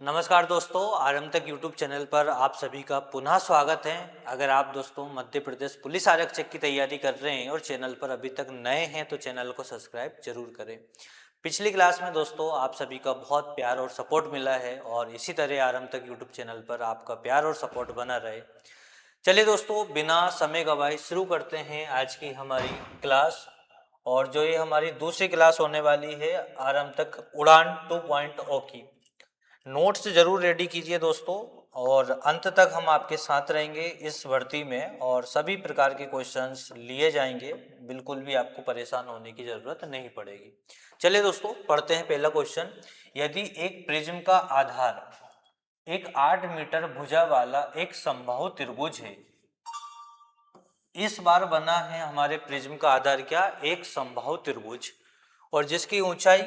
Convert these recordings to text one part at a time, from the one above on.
नमस्कार दोस्तों, आरंभ तक यूट्यूब चैनल पर आप सभी का पुनः स्वागत है। अगर आप दोस्तों मध्य प्रदेश पुलिस आरक्षक की तैयारी कर रहे हैं और चैनल पर अभी तक नए हैं तो चैनल को सब्सक्राइब जरूर करें। पिछली क्लास में दोस्तों आप सभी का बहुत प्यार और सपोर्ट मिला है और इसी तरह आरंभ तक यूट्यूब चैनल पर आपका प्यार और सपोर्ट बना रहे। चलिए दोस्तों, बिना समय गवाए शुरू करते हैं आज की हमारी क्लास। और जो ये हमारी दूसरी क्लास होने वाली है आरंभ तक उड़ान 2.0 की। नोट्स जरूर रेडी कीजिए दोस्तों, और अंत तक हम आपके साथ रहेंगे इस भर्ती में और सभी प्रकार के क्वेश्चंस लिए जाएंगे। बिल्कुल भी आपको परेशान होने की ज़रूरत नहीं पड़ेगी। चलिए दोस्तों, पढ़ते हैं पहला क्वेश्चन। यदि एक प्रिज्म का आधार एक 8 मीटर भुजा वाला एक समबाहु त्रिभुज है, इस बार बना है हमारे प्रिज्म का आधार क्या? एक समबाहु त्रिभुज, और जिसकी ऊंचाई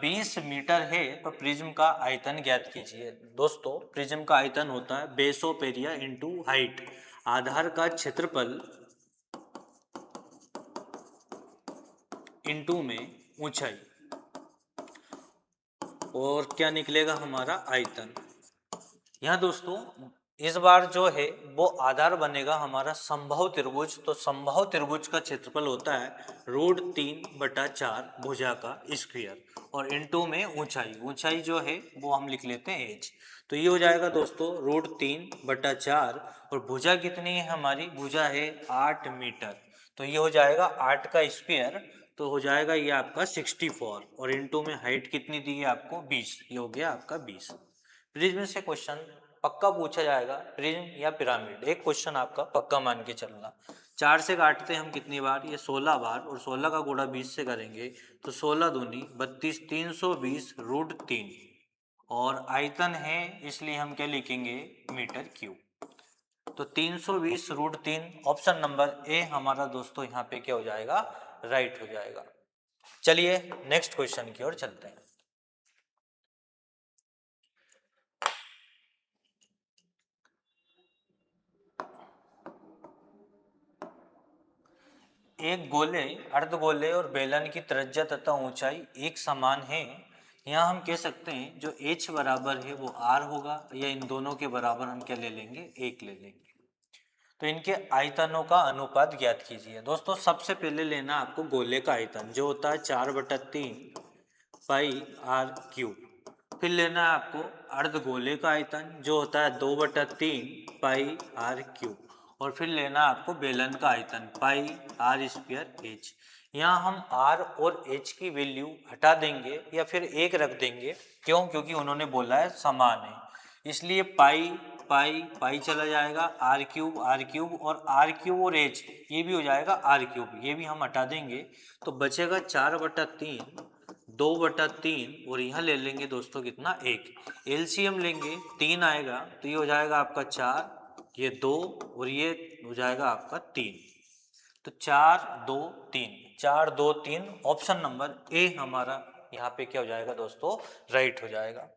20 मीटर है, तो प्रिज्म का आयतन ज्ञात कीजिए। दोस्तों, प्रिज्म का आयतन होता है base of area into height, आधार का क्षेत्रफल इंटू में ऊंचाई, और क्या निकलेगा हमारा आयतन। यहाँ दोस्तों इस बार जो है वो आधार बनेगा हमारा समबाहु त्रिभुज। तो समबाहु त्रिभुज का क्षेत्रफल होता है √3/4 भुजा का स्क्वायर, और इंटू में ऊंचाई, ऊंचाई जो है वो हम लिख लेते हैं h। तो ये हो जाएगा दोस्तों √3/4, और भुजा कितनी है हमारी? भुजा है 8 मीटर, तो ये हो जाएगा 8 का स्क्वायर, तो हो जाएगा ये आपका 64, और इंटू में हाइट कितनी दी है आपको? 20, ये हो गया आपका 20। प्रिज्म से क्वेश्चन पक्का पूछा जाएगा, प्रिज्म या पिरामिड, एक क्वेश्चन आपका पक्का मान के चलना। 4 से काटते हैं हम कितनी बार? ये 16 बार, और 16 का गुणा 20 से करेंगे तो 16 दूनी 32, 320 √3, और आयतन है इसलिए हम क्या लिखेंगे? Metre cube. तो 320 √3, ऑप्शन नंबर ए हमारा दोस्तों यहाँ पे क्या हो जाएगा? राइट हो जाएगा। चलिए नेक्स्ट क्वेश्चन की ओर चलते हैं। एक गोले, अर्धगोले और बेलन की त्रिज्या तथा ऊंचाई एक समान है। यहाँ हम कह सकते हैं जो h बराबर है वो r होगा, या इन दोनों के बराबर हम क्या ले लेंगे? 1 ले लेंगे। तो इनके आयतनों का अनुपात ज्ञात कीजिए। दोस्तों सबसे पहले लेना आपको गोले का आयतन, जो होता है 4/3 पाई आर क्यूब। फिर लेना है आपको अर्धगोले का आयतन, जो होता है 2/3 पाई आर क्यूब। और फिर लेना आपको बेलन का आयतन, पाई आर स्क्वायर एच। यहाँ हम आर और एच की वैल्यू हटा देंगे या फिर 1 रख देंगे। क्यों? क्योंकि उन्होंने बोला है समान है, इसलिए पाई पाई पाई चला जाएगा, आर क्यूब और आर क्यूब और एच ये भी हो जाएगा आर क्यूब, ये भी हम हटा देंगे। तो बचेगा 4/3, 2/3, और यहाँ ले लेंगे दोस्तों कितना? 1। एलसीएम लेंगे 3 आएगा, तो ये हो जाएगा आपका 4, ये 2, और ये हो जाएगा आपका 3। तो 4 2 3, 4 2 3, ऑप्शन नंबर ए हमारा यहाँ पे क्या हो जाएगा दोस्तों? राइट हो जाएगा।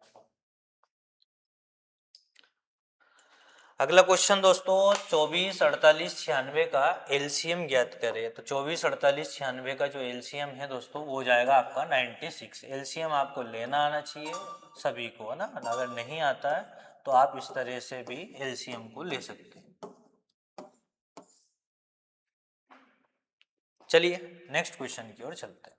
अगला क्वेश्चन दोस्तों, 24 48 96 का एलसीएम ज्ञात करें। तो 24 48 96 का जो एलसीएम है दोस्तों वो हो जाएगा आपका 96। एलसीएम आपको लेना आना चाहिए सभी को, है ना? अगर नहीं आता है तो आप इस तरह से भी एलसीएम को ले सकते हैं। चलिए नेक्स्ट क्वेश्चन की ओर चलते हैं।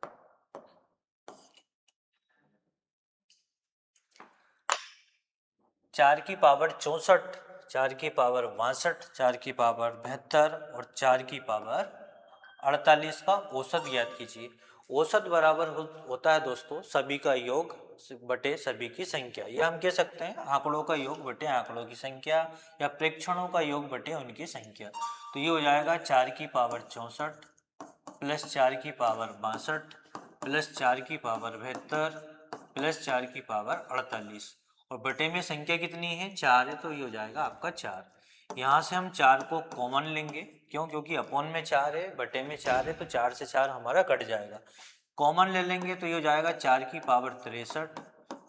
चार की पावर 64, 4 की पावर 62, 4 की पावर 72 और 4 की पावर 48 का औसत ज्ञात कीजिए। औसत बराबर होता है दोस्तों सभी का योग बटे सभी की संख्या। यह हम कह सकते हैं आंकड़ों का योग बटे आंकड़ों की संख्या, या प्रेक्षणों का योग बटे उनकी संख्या। तो ये हो जाएगा 4 की पावर 64 प्लस 4 की पावर 62 प्लस 4 की पावर 72 प्लस 4 की पावर 48, और बटे में संख्या कितनी है? 4 है, तो ये हो जाएगा आपका 4। यहाँ से हम 4 को कॉमन लेंगे, क्यों? क्योंकि अपॉन में 4 है, बटे में 4 है, तो 4 से 4 हमारा कट जाएगा। कॉमन ले लेंगे तो ये हो जाएगा 4 की पावर 63,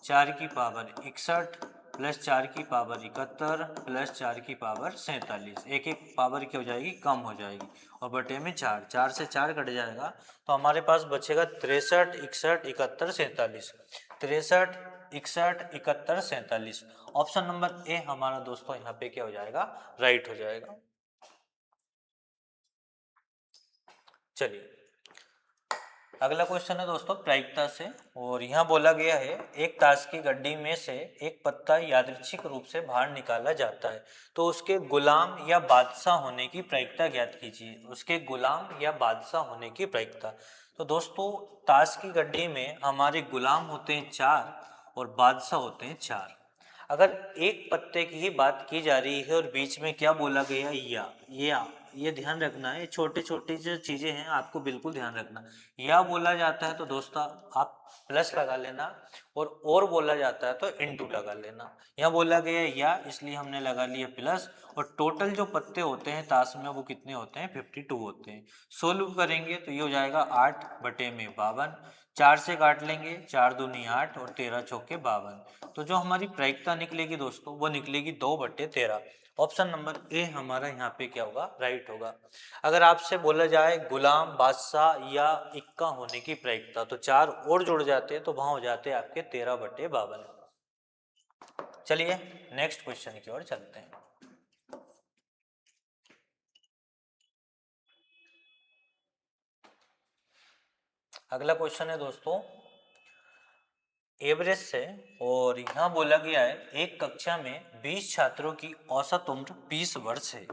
4 की पावर 61 प्लस 4 की पावर 71 प्लस 4 की पावर 47। एक एक पावर क्या हो जाएगी? कम हो जाएगी, और बटे में 4, 4 से 4 कट जाएगा, तो हमारे पास बचेगा 63 61 71 47। 63 61, 71, 47। ऑप्शन नंबर ए हमारा दोस्तों यहाँ पे क्या हो जाएगा, राइट हो जाएगा। चलिए अगला क्वेश्चन है दोस्तों प्रायिकता से, और यहाँ बोला गया है एक ताश की गड्डी में से एक पत्ता यादृच्छिक रूप से बाहर निकाला जाता है, तो उसके गुलाम या बादशाह होने की प्रायिकता ज्ञात कीजिए। उसके गुलाम या बादशाह होने की प्रायिकता। तो दोस्तों ताश की गड्डी में हमारे गुलाम होते हैं 4 और बादशाह होते हैं 4। अगर एक पत्ते की ही बात की जा रही है और बीच में क्या बोला गया या ये ध्यान रखना है, छोटे छोटे जो चीजें हैं आपको बिल्कुल ध्यान रखना। या बोला जाता है तो दोस्तों आप प्लस लगा लेना, और बोला जाता है तो इनटू लगा लेना। यहाँ बोला गया या इसलिए हमने लगा लिया प्लस, और टोटल जो पत्ते होते हैं ताश में वो कितने होते हैं, 52 होते हैं। सोल्व करेंगे तो ये हो जाएगा 8 बटे में 52, 4 से काट लेंगे, 4 दूनी 8 और 13 चौके 52। तो जो हमारी प्रायिकता निकलेगी दोस्तों वो निकलेगी 2 बटे 13। ऑप्शन नंबर ए हमारा यहाँ पे क्या होगा, राइट होगा। अगर आपसे बोला जाए गुलाम, बादशाह या इक्का होने की प्रायिकता, तो 4 और जुड़ जाते हैं तो वहां हो जाते हैं आपके 13 बटे 52। चलिए नेक्स्ट क्वेश्चन की ओर चलते हैं। अगला क्वेश्चन है दोस्तों एवरेज से, और यहाँ बोला गया है एक कक्षा में 20 छात्रों की औसत उम्र 20 वर्ष है।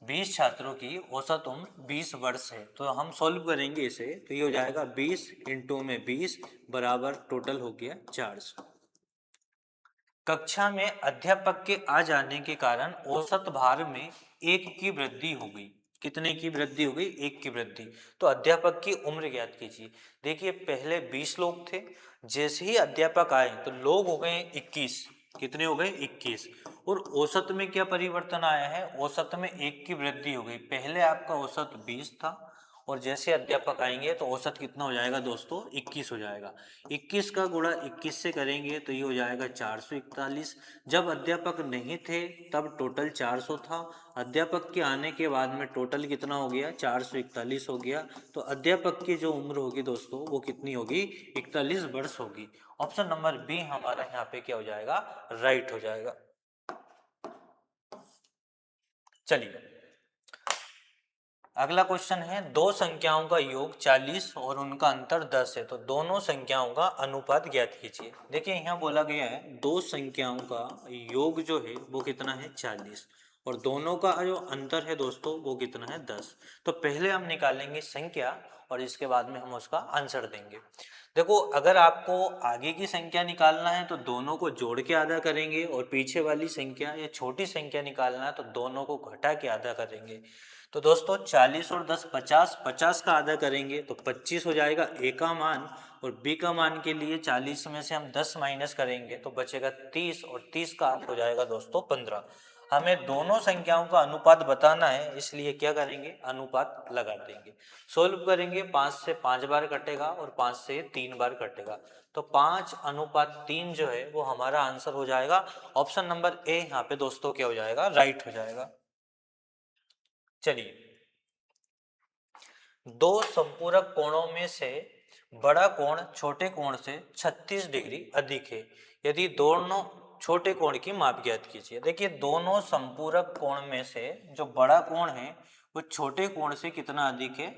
20 छात्रों की औसत उम्र 20 वर्ष है। तो हम सॉल्व करेंगे इसे, तो ये हो जाएगा 20 इंटू में 20 बराबर टोटल हो गया 400। कक्षा में अध्यापक के आ जाने के कारण औसत भार में 1 की वृद्धि हो गई। कितने की वृद्धि हो गई, 1 की वृद्धि। तो अध्यापक की उम्र ज्ञात कीजिए। देखिए पहले 20 लोग थे, जैसे ही अध्यापक आए तो लोग हो गए 21। कितने हो गए, 21। और औसत में क्या परिवर्तन आया है, औसत में 1 की वृद्धि हो गई। पहले आपका औसत 20 था और जैसे अध्यापक आएंगे तो औसत कितना हो जाएगा दोस्तों, 21 हो जाएगा। 21 का गुणा 21 से करेंगे तो ये हो जाएगा 441। जब अध्यापक नहीं थे तब टोटल 400 था, अध्यापक के आने के बाद में टोटल कितना हो गया, 441 हो गया। तो अध्यापक की जो उम्र होगी दोस्तों वो कितनी होगी, 41 वर्ष होगी। ऑप्शन नंबर बी हमारा यहाँ पे क्या हो जाएगा, राइट हो जाएगा। चलिए अगला क्वेश्चन है दो संख्याओं का योग 40 और उनका अंतर 10 है, तो दोनों संख्याओं का अनुपात ज्ञात कीजिए। देखिए यहाँ बोला गया है दो संख्याओं का योग जो है वो कितना है, 40, और दोनों का जो अंतर है दोस्तों वो कितना है, 10। तो पहले हम निकालेंगे संख्या और इसके बाद में हम उसका आंसर देंगे। देखो अगर आपको आगे की संख्या निकालना है तो दोनों को जोड़ के आधा करेंगे, और पीछे वाली संख्या या छोटी संख्या निकालना है तो दोनों को घटा के आधा करेंगे। तो दोस्तों 40 और 10 50, 50 का आधा करेंगे तो 25 हो जाएगा ए का मान, और बी का मान के लिए 40 में से हम 10 माइनस करेंगे तो बचेगा 30, और 30 का आधा हो जाएगा दोस्तों 15। हमें दोनों संख्याओं का अनुपात बताना है, इसलिए क्या करेंगे, अनुपात लगा देंगे। सोल्व करेंगे, 5 से 5 बार कटेगा और 5 से 3 बार कटेगा, तो 5:3 जो है वो हमारा आंसर हो जाएगा। ऑप्शन नंबर ए यहाँ पे दोस्तों क्या हो जाएगा, राइट हो जाएगा। चलिए दो संपूरक कोणों में से बड़ा कोण छोटे कोण से 36 डिग्री अधिक है, यदि दोनों छोटे कोण की माप ज्ञात कीजिए। देखिए दोनों संपूरक कोण में से जो बड़ा कोण है वो छोटे कोण से कितना अधिक है,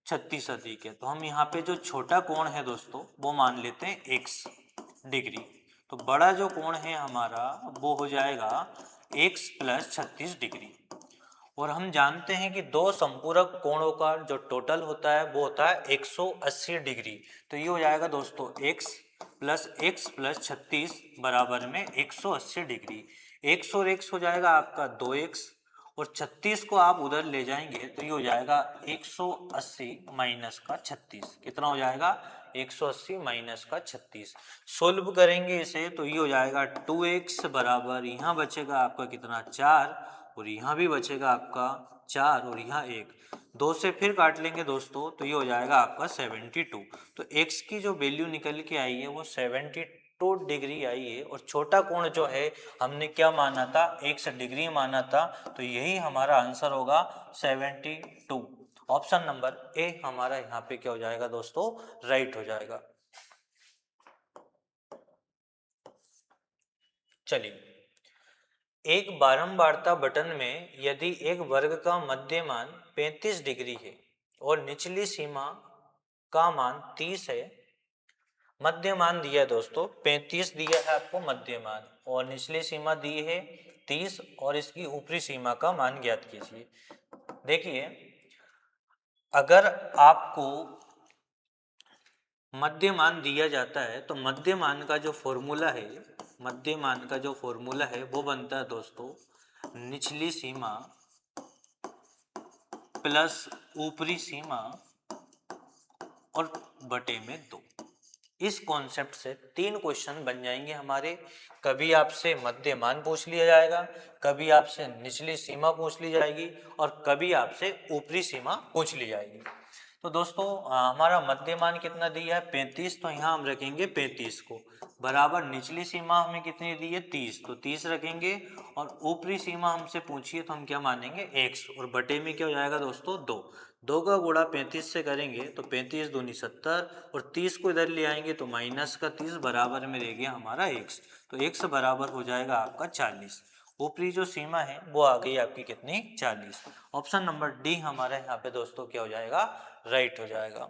36 अधिक है। तो हम यहाँ पे जो छोटा कोण है दोस्तों वो मान लेते हैं x डिग्री। तो बड़ा जो कोण है हमारा वो हो जाएगा x प्लस 36 डिग्री। और हम जानते हैं कि दो संपूरक कोणों का जो टोटल होता है वो होता है 180 डिग्री। तो ये हो जाएगा दोस्तों x प्लस 36 बराबर में 180 डिग्री। x और x हो जाएगा आपका 2x, और 36 को आप उधर ले जाएंगे तो ये हो जाएगा 180 माइनस का 36। कितना हो जाएगा, 180 माइनस का 36। सोल्व करेंगे इसे तो ये हो जाएगा 2x बराबर, यहाँ बचेगा आपका कितना 4, और यहाँ भी बचेगा आपका 4, और यहाँ 1, 2 से फिर काट लेंगे दोस्तों तो ये हो जाएगा आपका 72। तो x की जो वैल्यू निकल के आई है वो 72 डिग्री आई है, और छोटा कोण जो है हमने क्या माना था, 1 डिग्री माना था। तो यही हमारा आंसर होगा 72। ऑप्शन नंबर ए हमारा यहाँ पे क्या हो जाएगा दोस्तों, राइट हो जाएगा। चलिए, एक बारंबारता बटन में यदि एक वर्ग का मध्यमान 35 डिग्री है और निचली सीमा का मान 30 है, मध्यमान दिया है दोस्तों 35 दिया है आपको मध्यमान, और निचली सीमा दी है 30 और इसकी ऊपरी सीमा का मान ज्ञात कीजिए। देखिए, अगर आपको मध्यमान दिया जाता है तो मध्यमान का जो फॉर्मूला है, मध्यमान का जो फॉर्मूला है वो बनता है दोस्तों निचली सीमा प्लस ऊपरी सीमा और बटे में 2। इस कॉन्सेप्ट से 3 क्वेश्चन बन जाएंगे हमारे। कभी आपसे मध्यमान पूछ लिया जाएगा, कभी आपसे निचली सीमा पूछ ली जाएगी और कभी आपसे ऊपरी सीमा पूछ ली जाएगी। तो दोस्तों हमारा मध्यमान कितना दिया है 35, तो यहाँ हम रखेंगे 35 को बराबर निचली सीमा हमें कितनी दी है 30, तो 30 रखेंगे और ऊपरी सीमा हमसे पूछिए तो हम क्या मानेंगे 100, और बटे में क्या हो जाएगा दोस्तों 2। 2 का गुणा 35 से करेंगे तो 35 दूनी 70 और 30 को इधर ले आएंगे तो माइनस का 30 बराबर में रह गया हमारा 100, तो 100 बराबर हो जाएगा आपका 40। ऊपरी जो सीमा है वो आ गई आपकी कितनी 40। ऑप्शन नंबर डी हमारा यहाँ पे दोस्तों क्या हो जाएगा राइट हो जाएगा।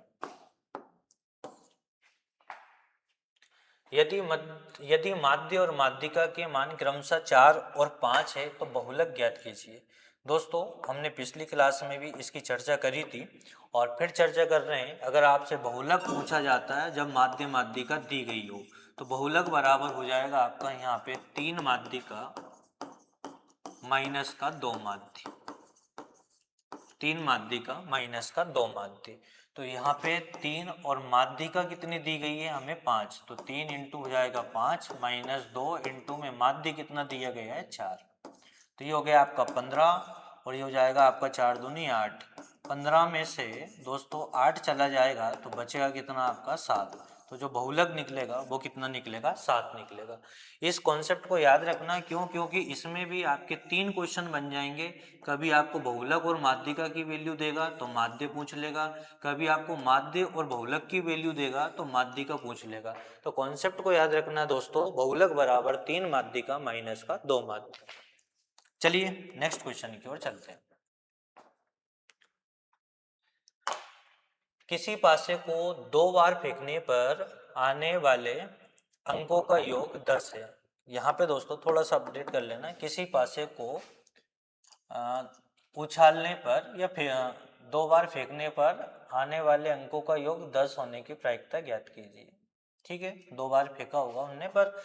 यदि माध्य और माध्यिका के मान क्रमशः 4 और 5 है तो बहुलक ज्ञात कीजिए। दोस्तों हमने पिछली क्लास में भी इसकी चर्चा करी थी और फिर चर्चा कर रहे हैं। अगर आपसे बहुलक पूछा जाता है जब माध्य माध्यिका दी गई हो तो बहुलक बराबर हो जाएगा आपका यहाँ पे 3 माध्यिका माइनस का 2 माध्य, 3 माध्यिका माइनस का 2 माध्य। तो यहाँ पे 3 और माध्यिका कितनी दी गई है हमें 5, तो 3 इंटू हो जाएगा 5 माइनस 2 इंटू में माध्य कितना दिया गया है 4, तो ये हो गया आपका 15 और ये हो जाएगा आपका 4 दूनी 8। 15 में से दोस्तों 8 चला जाएगा तो बचेगा कितना आपका 7, तो जो बहुलक निकलेगा वो कितना निकलेगा 7 निकलेगा। इस कॉन्सेप्ट को याद रखना, क्यों? क्योंकि इसमें भी आपके 3 क्वेश्चन बन जाएंगे। कभी आपको बहुलक और माध्यिका की वैल्यू देगा तो माध्य पूछ लेगा, कभी आपको माध्य और बहुलक की वैल्यू देगा तो माध्यिका पूछ लेगा। तो कॉन्सेप्ट को याद रखना दोस्तों, बहुलक बराबर 3 माध्यिका माइनस का 2 माध्य। चलिए नेक्स्ट क्वेश्चन की ओर चलते हैं। किसी पासे को 2 बार फेंकने पर आने वाले अंकों का योग 10 है। यहाँ पे दोस्तों थोड़ा सा अपडेट कर लेना, किसी पासे को उछालने पर या फिर 2 बार फेंकने पर आने वाले अंकों का योग 10 होने की प्रायिकता ज्ञात कीजिए। ठीक है, 2 बार फेंका होगा उन्होंने, पर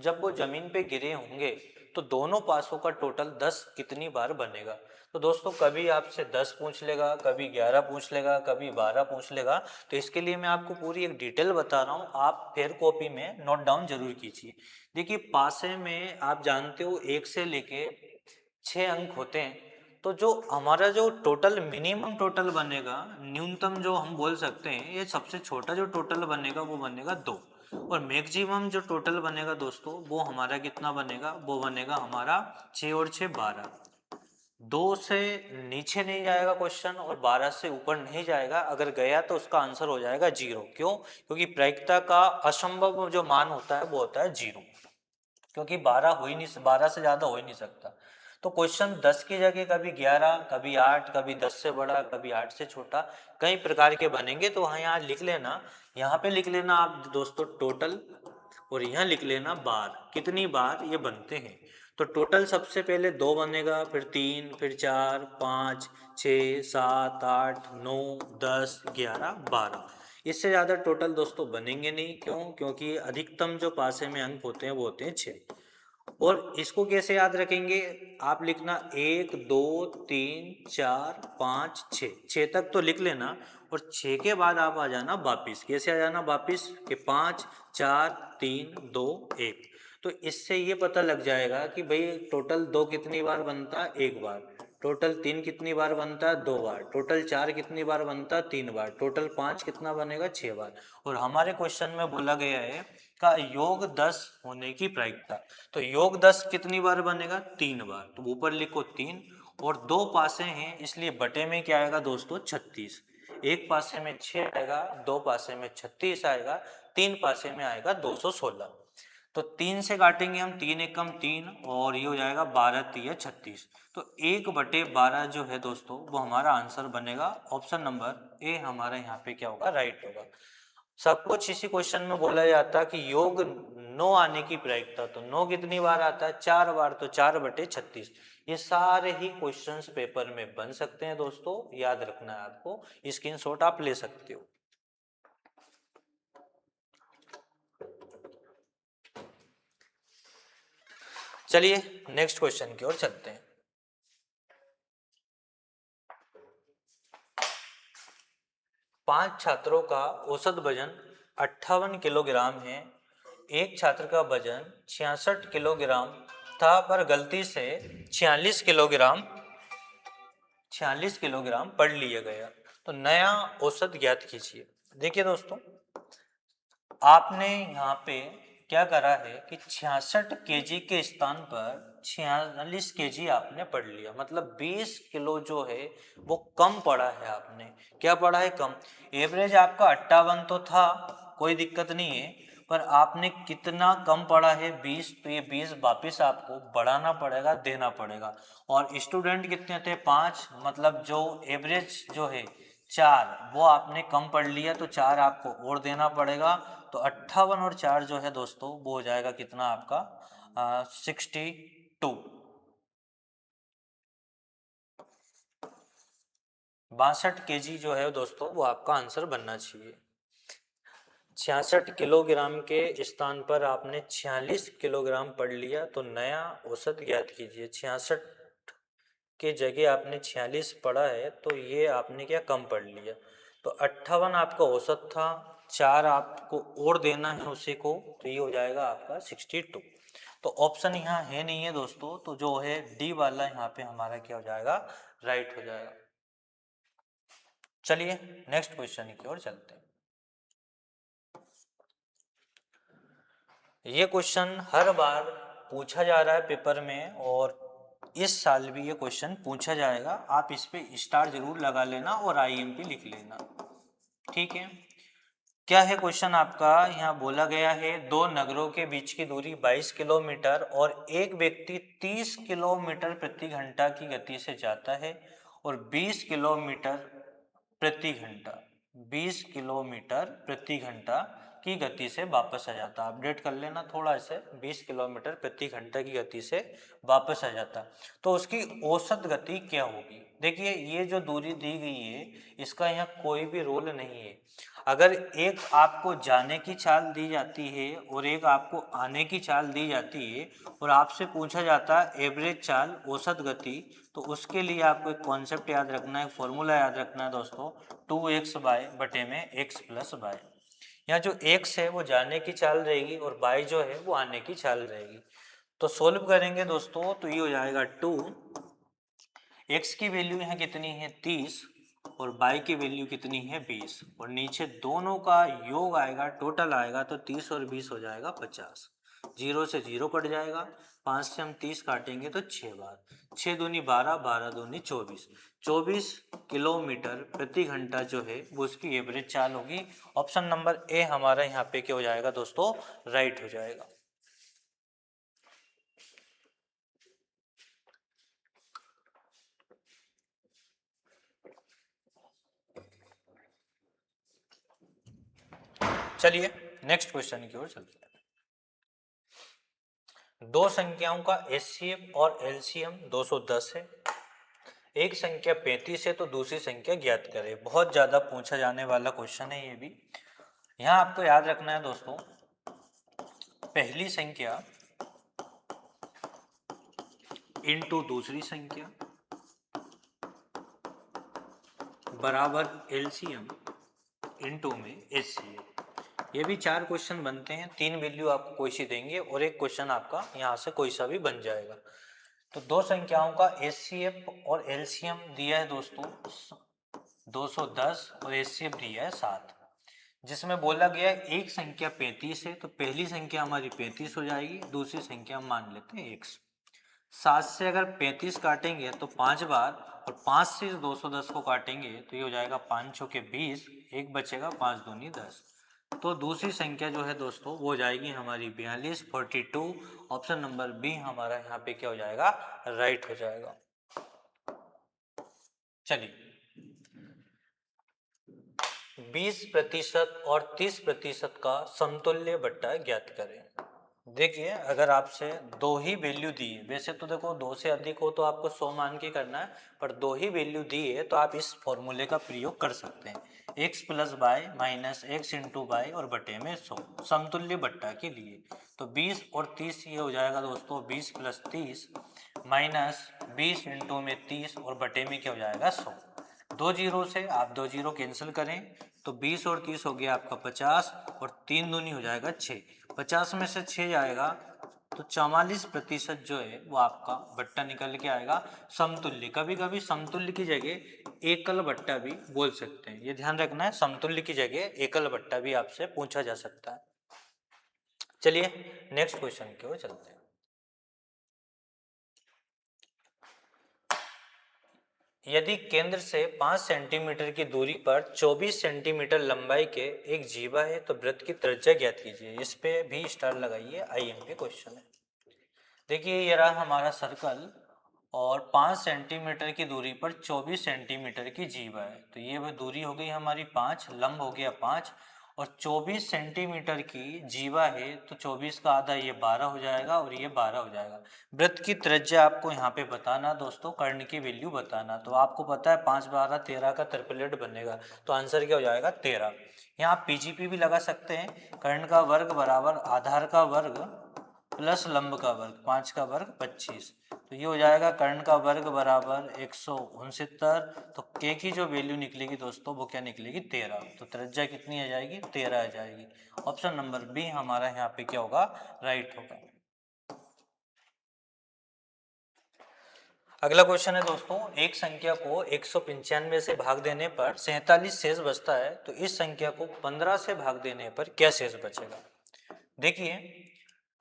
जब वो जमीन पे गिरे होंगे तो दोनों पासों का टोटल 10 कितनी बार बनेगा। तो दोस्तों कभी आपसे 10 पूछ लेगा, कभी 11 पूछ लेगा, कभी 12 पूछ लेगा। तो इसके लिए मैं आपको पूरी एक डिटेल बता रहा हूँ, आप फिर कॉपी में नोट डाउन जरूर कीजिए। देखिए पासे में आप जानते हो 1 से लेके 6 अंक होते हैं, तो जो हमारा जो टोटल मिनिमम टोटल बनेगा, न्यूनतम जो हम बोल सकते हैं, ये सबसे छोटा जो टोटल बनेगा वो बनेगा 2, और मैक्सिमम जो टोटल बनेगा दोस्तों वो हमारा कितना बनेगा, वो बनेगा हमारा 6 और 6 12। 2 से नीचे नहीं जाएगा क्वेश्चन और 12 से ऊपर नहीं जाएगा, अगर गया तो उसका आंसर हो जाएगा 0। क्यों? क्योंकि प्रायिकता का असंभव जो मान होता है वो होता है 0, क्योंकि 12 हो ही नहीं, 12 से ज़्यादा हो ही नहीं सकता। तो क्वेश्चन 10 की जगह कभी 11, कभी 8, कभी 10 से बड़ा, कभी 8 से छोटा, कई प्रकार के बनेंगे। तो हाँ यहाँ लिख लेना, यहाँ पे लिख लेना आप दोस्तों टोटल, और यहाँ लिख लेना बार, कितनी बार ये बनते हैं। तो टोटल सबसे पहले 2 बनेगा, फिर 3, फिर 4, 5, 6, 7, 8, 9, 10, 11, 12। इससे ज़्यादा टोटल दोस्तों बनेंगे नहीं। क्यों? क्योंकि अधिकतम जो पासे में अंक होते हैं वो होते हैं 6। और इसको कैसे याद रखेंगे, आप लिखना 1 2 3 4 5 6, 6 तक तो लिख लेना, और 6 के बाद आप आ जाना वापिस। कैसे आ जाना वापिस कि 5 4 3 2 1। तो इससे ये पता लग जाएगा कि भाई टोटल 2 कितनी बार बनता है, 1 बार। टोटल 3 कितनी बार बनता है, 2 बार। टोटल 4 कितनी बार बनता है, 3 बार। टोटल 5 कितना बनेगा, 6 बार। और हमारे क्वेश्चन में बोला गया है का योग 10 होने की प्रायिकता, तो योग 10 कितनी बार बनेगा, 3 बार। तो ऊपर लिखो 3, और 2 पासे हैं इसलिए बटे में क्या आएगा दोस्तों 36। एक पासे में 6 आएगा, 2 पासे में 36 आएगा, 3 पासे में आएगा 216। तो 3 से काटेंगे हम, 3 एकम 3 और ये हो जाएगा 12 तिया 36। तो 1/12 जो है दोस्तों वो हमारा आंसर बनेगा। ऑप्शन नंबर ए हमारा यहाँ पे क्या होगा, राइट होगा। सब कुछ इसी क्वेश्चन में बोला जाता है कि योग 9 आने की प्रायिकता, तो 9 कितनी बार आता है, 4 बार, तो 4/36। ये सारे ही क्वेश्चंस पेपर में बन सकते हैं दोस्तों, याद रखना है आपको, स्क्रीनशॉट आप ले सकते हो। चलिए नेक्स्ट क्वेश्चन की ओर चलते हैं। पांच छात्रों का औसत वजन 58 किलोग्राम है। एक छात्र का वजन 66 किलोग्राम था, पर गलती से 46 किलोग्राम पढ़ लिया गया, तो नया औसत ज्ञात कीजिए। देखिए दोस्तों, आपने यहाँ पे क्या करा है कि 66 केजी के स्थान पर 46 केजी आपने पढ़ लिया, मतलब 20 किलो जो है वो कम पड़ा है आपने। क्या पड़ा है, कम। एवरेज आपका 58 तो था, कोई दिक्कत नहीं है, पर आपने कितना कम पड़ा है, 20। तो ये 20 वापिस आपको बढ़ाना पड़ेगा, देना पड़ेगा। और स्टूडेंट कितने थे, 5, मतलब जो एवरेज जो है 4, वो आपने कम पढ़ लिया, तो 4 आपको और देना पड़ेगा। तो 58 और 4 जो है दोस्तों वो हो जाएगा कितना आपका, 62। 62 केजी जो है दोस्तों वो आपका आंसर बनना चाहिए। 66 किलोग्राम के स्थान पर आपने 46 किलोग्राम पढ़ लिया, तो नया औसत ज्ञात कीजिए। 66 के जगह आपने 46 पढ़ा है, तो ये आपने क्या, कम पढ़ लिया। तो 58 आपका औसत था, 4 आपको और देना है उसी को, तो ये हो जाएगा आपका 62। तो ऑप्शन यहाँ है नहीं है दोस्तों, तो जो है डी वाला यहाँ पे हमारा क्या हो जाएगा, राइट हो जाएगा। चलिए नेक्स्ट क्वेश्चन की ओर चलते हैं। ये क्वेश्चन हर बार पूछा जा रहा है पेपर में, और इस साल भी ये क्वेश्चन पूछा जाएगा। आप इस पे स्टार जरूर लगा लेना और आईएमपी लिख लेना, ठीक है। क्या है क्वेश्चन आपका, यहाँ बोला गया है दो नगरों के बीच की दूरी 22 किलोमीटर और एक व्यक्ति 30 किलोमीटर प्रति घंटा की गति से जाता है और 20 किलोमीटर प्रति घंटा 20 किलोमीटर प्रति घंटा की गति से वापस आ जाता। अपडेट कर लेना थोड़ा से, 20 किलोमीटर प्रति घंटा की गति से वापस आ जाता, तो उसकी औसत गति क्या होगी। देखिए ये जो दूरी दी गई है इसका यहाँ कोई भी रोल नहीं है। अगर एक आपको जाने की चाल दी जाती है और एक आपको आने की चाल दी जाती है और आपसे पूछा जाता है एवरेज चाल, औसत गति, तो उसके लिए आपको एक कॉन्सेप्ट याद रखना है, फॉर्मूला याद रखना है दोस्तों, 2x बाय बटे में x प्लस बाय। यहाँ जो x है वो जाने की चाल रहेगी और बाय जो है वो आने की चाल रहेगी। तो सोल्व करेंगे दोस्तों, तो ये हो जाएगा 2, x की वैल्यू यहाँ कितनी है 30 और बाई की वैल्यू कितनी है 20, और नीचे दोनों का योग आएगा, टोटल आएगा, तो 30 और 20 हो जाएगा 50। 0 से 0 कट जाएगा, 5 से हम 30 काटेंगे तो 6 बार, 6 दूनी 12, 12 दूनी 24, 24 किलोमीटर प्रति घंटा जो है वो उसकी एवरेज चाल होगी। ऑप्शन नंबर ए हमारा यहाँ पे क्या हो जाएगा दोस्तों, राइट हो जाएगा। चलिए नेक्स्ट क्वेश्चन की ओर चलते हैं। दो संख्याओं का एचसीएफ और एलसीएम 210 है। एक संख्या 35 है तो दूसरी संख्या ज्ञात करें। बहुत ज्यादा पूछा जाने वाला क्वेश्चन है ये भी। यहाँ आपको याद रखना है दोस्तों, पहली संख्या इनटू दूसरी संख्या बराबर एलसीएम इनटू में एचसीएफ। ये भी 4 क्वेश्चन बनते हैं, 3 वैल्यू आपको कोई सी देंगे और एक क्वेश्चन आपका यहाँ से कोई सा भी बन जाएगा। तो दो संख्याओं का एचसीएफ और एलसीएम दिया है दोस्तों 210 और एचसीएफ दिया है 7, जिसमें बोला गया है एक संख्या 35 है, तो पहली संख्या हमारी 35 हो जाएगी, दूसरी संख्या हम मान लेते हैं x। 7 से अगर 35 काटेंगे तो 5 बार, और 5 से 210 को काटेंगे तो ये हो जाएगा 5 चौके 20, एक बचेगा, 5 दूनी 10, तो दूसरी संख्या जो है दोस्तों वो हो जाएगी हमारी 42, 42। ऑप्शन नंबर बी हमारा यहाँ पे क्या हो जाएगा, राइट हो जाएगा। चलिए 20% और 30% का समतुल्य बट्टा ज्ञात करें। देखिए अगर आपसे दो ही वैल्यू दी है, वैसे तो देखो दो से अधिक हो तो आपको 100 मान के करना है, पर दो ही वैल्यू दी है तो आप इस फॉर्मूले का प्रयोग कर सकते हैं, x plus by minus x into by और बटे में 100 समतुल्य बट्टा के लिए। तो 20 और 30 ये हो जाएगा दोस्तों 20 प्लस 30 माइनस 20 इंटू में 30 और बटे में क्या हो जाएगा 100। दो जीरो से आप दो जीरो कैंसिल करें तो 20 और 30 हो गया आपका 50 और 3 दूनी हो जाएगा 6। 50 में से 6 जाएगा तो 44% जो है वो आपका बट्टा निकल के आएगा समतुल्य। कभी कभी समतुल्य की जगह एकल बट्टा भी बोल सकते हैं, ये ध्यान रखना है, समतुल्य की जगह एकल बट्टा भी आपसे पूछा जा सकता है। चलिए नेक्स्ट क्वेश्चन की ओर चलते हैं। यदि केंद्र से 5 सेंटीमीटर की दूरी पर 24 सेंटीमीटर लंबाई के एक जीवा है तो वृत्त की त्रिज्या ज्ञात कीजिए। इस पे भी स्टार लगाइए, आईएमपी क्वेश्चन है। देखिए ये रहा हमारा सर्कल और 5 सेंटीमीटर की दूरी पर 24 सेंटीमीटर की जीवा है, तो ये वह दूरी हो गई हमारी 5, लंब हो गया 5 और 24 सेंटीमीटर की जीवा है तो 24 का आधा ये 12 हो जाएगा और ये 12 हो जाएगा। वृत्त की त्रिज्या आपको यहाँ पे बताना दोस्तों, कर्ण की वैल्यू बताना। तो आपको पता है 5 12 13 का ट्रिपलेट बनेगा, तो आंसर क्या हो जाएगा 13। यहाँ आप पीजीपी भी लगा सकते हैं, कर्ण का वर्ग बराबर आधार का वर्ग प्लस लंब का वर्ग, 5 का वर्ग 25। तो ये हो जाएगा कर्ण का वर्ग बराबर 169। तो के की जो वैल्यू निकलेगी दोस्तों वो क्या निकलेगी 13। तो त्रिज्या कितनी आ जाएगी 13 आ जाएगी। ऑप्शन नंबर बी हमारा यहाँ पे क्या होगा, राइट होगा। अगला क्वेश्चन है दोस्तों, एक संख्या को 195 से भाग देने पर 47 शेष बचता है, तो इस संख्या को 15 से भाग देने पर क्या शेष बचेगा। देखिए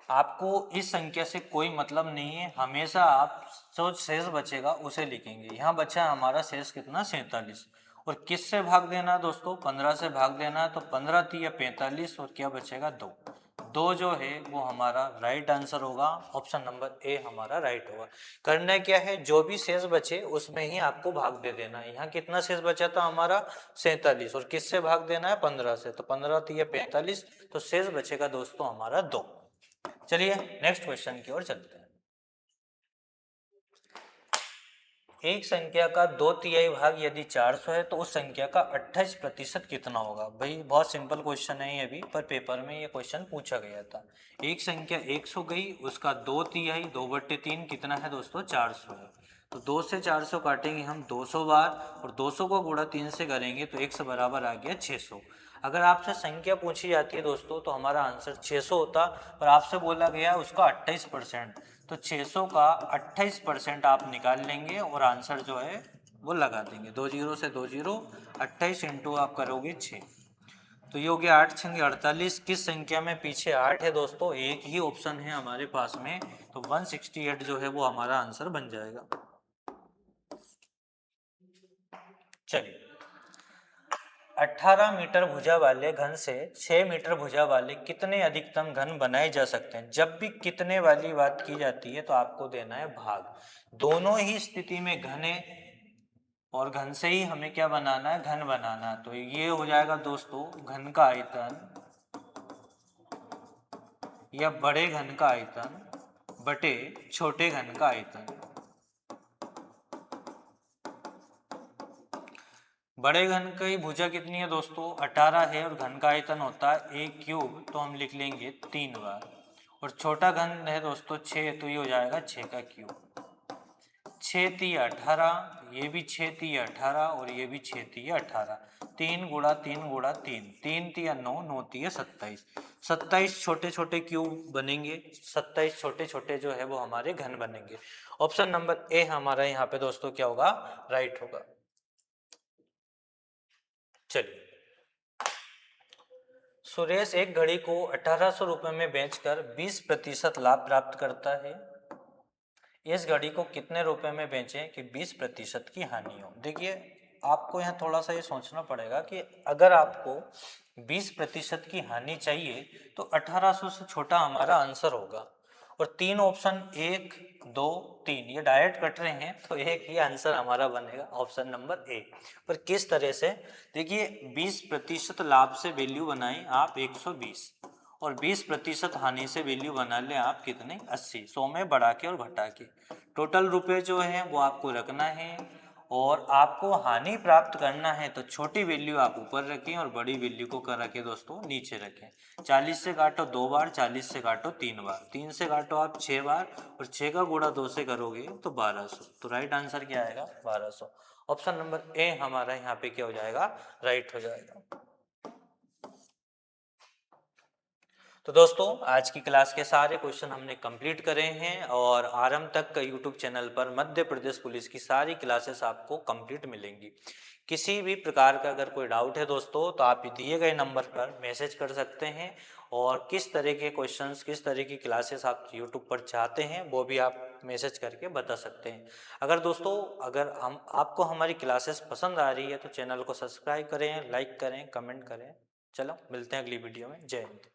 आपको इस संख्या से कोई मतलब नहीं है, हमेशा आप जो शेष बचेगा उसे लिखेंगे। यहाँ बचा हमारा शेष कितना 47 और किस से भाग देना है दोस्तों 15 से भाग देना है, तो 15 3 45 और क्या बचेगा 2। 2 जो है वो हमारा राइट आंसर होगा। ऑप्शन नंबर ए हमारा राइट होगा। करना क्या है, जो भी शेष बचे उसमें ही आपको भाग दे देना है। यहाँ कितना शेष बचा था हमारा 47 और किस से भाग देना है 15 से, तो 15 3 45, तो शेष बचेगा दोस्तों हमारा 2। चलिए नेक्स्ट क्वेश्चन की ओर चलते हैं। एक संख्या का 2/3 भाग यदि 400 है तो उस संख्या का 28% कितना होगा। भाई बहुत सिंपल क्वेश्चन है ये भी, पर पेपर में ये क्वेश्चन पूछा गया था। एक संख्या 100 गई, उसका 2/3 2/3 कितना है दोस्तों 400 है। तो 2 से 400 काटेंगे हम 200 बार और 200 को गुणा 3 से करेंगे तो x बराबर आ गया 600। अगर आपसे संख्या पूछी जाती है दोस्तों तो हमारा आंसर 600 होता, पर आपसे बोला गया उसका 28%, तो 600 का 28% आप निकाल लेंगे और आंसर जो है वो लगा देंगे। 2 जीरो से 2 जीरो, 28 इंटू आप करोगे 6, तो ये हो गया 8 छंगे 48। किस संख्या में पीछे 8 है दोस्तों, एक ही ऑप्शन है हमारे पास में, तो 168 जो है वो हमारा आंसर बन जाएगा। चलिए 18 मीटर भुजा वाले घन से 6 मीटर भुजा वाले कितने अधिकतम घन बनाए जा सकते हैं। जब भी कितने वाली बात की जाती है तो आपको देना है भाग। दोनों ही स्थिति में घने और घन से ही हमें क्या बनाना है, घन बनाना है। तो ये हो जाएगा दोस्तों घन का आयतन या बड़े घन का आयतन बटे छोटे घन का आयतन। बड़े घन की भुजा कितनी है दोस्तों 18 है और घन का आयतन होता है a क्यूब, तो हम लिख लेंगे 3 बार। और छोटा घन है दोस्तों 6, तो ये हो जाएगा 6 का क्यूब। 6 3 18, ये भी 6 3 18 और ये भी 6 3 18, 3 गुणा 3 गुणा 3, 3 3 9, 9 3 27, 27 छोटे छोटे क्यूब बनेंगे, 27 छोटे छोटे जो है वो हमारे घन बनेंगे। ऑप्शन नंबर ए हमारा यहाँ पे दोस्तों क्या होगा, राइट होगा। चलिए सुरेश एक घड़ी को 1800 रुपए में बेचकर 20% लाभ प्राप्त करता है। इस घड़ी को कितने रुपए में बेचें कि 20% की हानि हो। देखिए आपको यहाँ थोड़ा सा ये सोचना पड़ेगा कि अगर आपको 20% की हानि चाहिए तो 1800 से छोटा हमारा आंसर होगा। और 3 ऑप्शन 1 2 3 ये डायरेक्ट कट रहे हैं तो एक ही आंसर हमारा बनेगा ऑप्शन नंबर ए। पर किस तरह से, देखिए 20% लाभ से वैल्यू बनाएं आप 120 और 20% हानि से वैल्यू बना लें आप कितने 80, 100 में बढ़ा के और घटा के टोटल रुपए जो है वो आपको रखना है। और आपको हानि प्राप्त करना है तो छोटी वैल्यू आप ऊपर रखें और बड़ी वैल्यू को कर रखें दोस्तों नीचे रखें। 40 से काटो 2 बार, 40 से काटो 3 बार, 3 से काटो आप 6 बार और 6 का गुणा 2 से करोगे तो 1200। तो राइट आंसर क्या आएगा 1200। ऑप्शन नंबर ए हमारा यहाँ पे क्या हो जाएगा राइट हो जाएगा। तो दोस्तों आज की क्लास के सारे क्वेश्चन हमने कंप्लीट करे हैं और आरंभ तक का यूट्यूब चैनल पर मध्य प्रदेश पुलिस की सारी क्लासेस आपको कंप्लीट मिलेंगी। किसी भी प्रकार का अगर कोई डाउट है दोस्तों तो आप दिए गए नंबर पर मैसेज कर सकते हैं और किस तरह के क्वेश्चंस किस तरह की क्लासेस आप यूट्यूब पर चाहते हैं वो भी आप मैसेज करके बता सकते हैं। अगर दोस्तों अगर हम आपको हमारी क्लासेस पसंद आ रही है तो चैनल को सब्सक्राइब करें, लाइक करें, कमेंट करें। चलो मिलते हैं अगली वीडियो में। जय हिंद।